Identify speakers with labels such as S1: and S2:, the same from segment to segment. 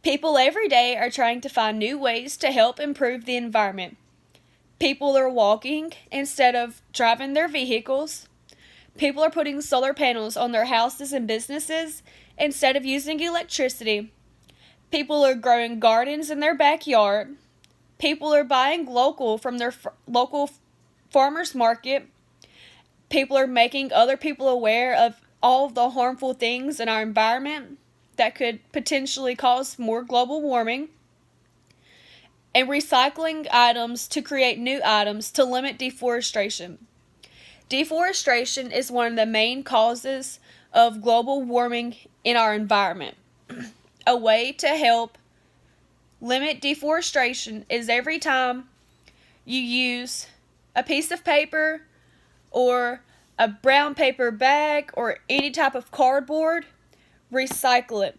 S1: People every day are trying to find new ways to help improve the environment. People are walking instead of driving their vehicles. People are putting solar panels on their houses and businesses instead of using electricity. People are growing gardens in their backyard. People are buying local from their local farmers market. People are making other people aware of all of the harmful things in our environment that could potentially cause more global warming. And recycling items to create new items to limit deforestation. Deforestation is one of the main causes of global warming in our environment. A way to help limit deforestation is every time you use a piece of paper or a brown paper bag or any type of cardboard, recycle it.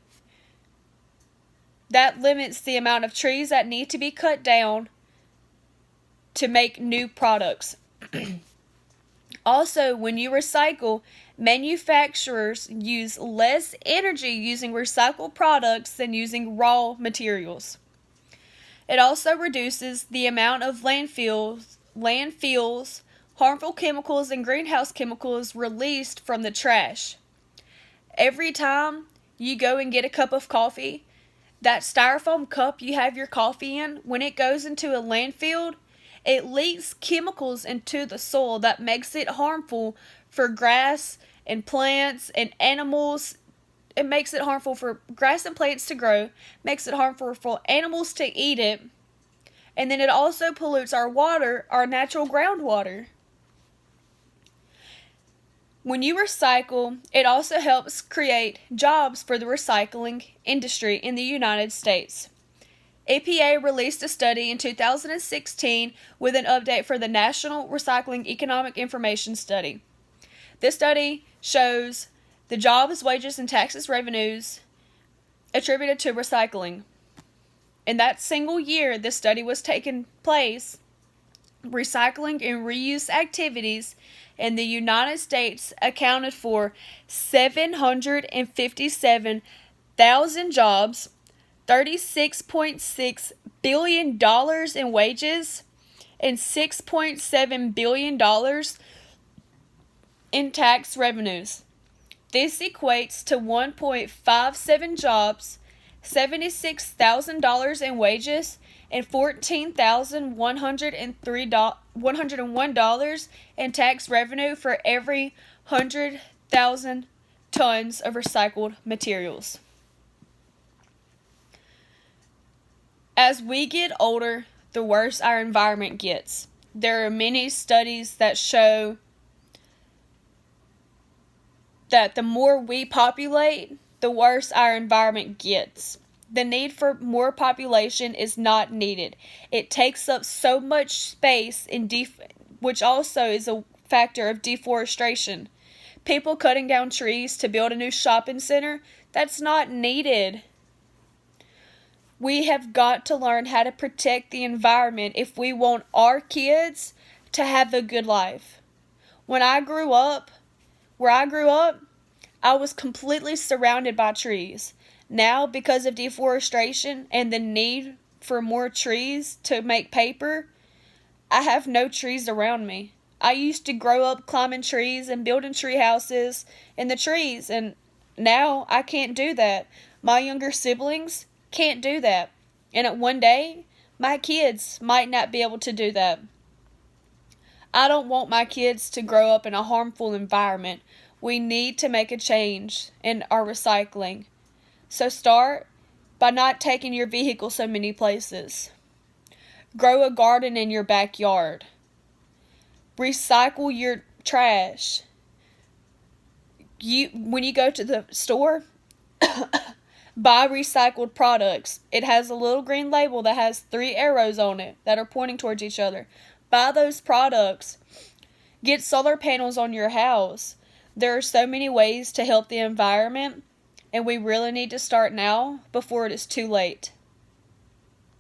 S1: That limits the amount of trees that need to be cut down to make new products. Also, when you recycle, manufacturers use less energy using recycled products than using raw materials. It also reduces the amount of landfills, harmful chemicals, and greenhouse chemicals released from the trash. Every time you go and get a cup of coffee, that styrofoam cup you have your coffee in, when it goes into a landfill, it leaks chemicals into the soil that makes it harmful for grass and plants and animals. It makes it harmful for grass and plants to grow, makes it harmful for animals to eat it, and then it also pollutes our water, our natural groundwater. When you recycle, it also helps create jobs for the recycling industry in the United States. EPA released a study in 2016 with an update for the National Recycling Economic Information Study. This study shows the jobs, wages, and taxes revenues attributed to recycling. In that single year this study was taking place, recycling and reuse activities in the United States accounted for 757,000 jobs, $36.6 billion in wages, and $6.7 billion in tax revenues. This equates to 1.57 jobs, $76,000 in wages, and $14,101 in tax revenue for every 100,000 tons of recycled materials. As we get older, the worse our environment gets. There are many studies that show that the more we populate, the worse our environment gets. The need for more population is not needed. It takes up so much space, which also is a factor of deforestation. People cutting down trees to build a new shopping center, that's not needed. We have got to learn how to protect the environment if we want our kids to have a good life. When I grew up, where I grew up, I was completely surrounded by trees. Now, because of deforestation and the need for more trees to make paper, I have no trees around me. I used to grow up climbing trees and building tree houses in the trees, and now I can't do that. My younger siblings can't do that. And one day, my kids might not be able to do that. I don't want my kids to grow up in a harmful environment. We need to make a change in our recycling. So start by not taking your vehicle so many places. Grow a garden in your backyard. Recycle your trash. When you go to the store, buy recycled products. It has a little green label that has 3 arrows on it that are pointing towards each other. Buy those products. Get solar panels on your house. There are so many ways to help the environment, and we really need to start now before it is too late.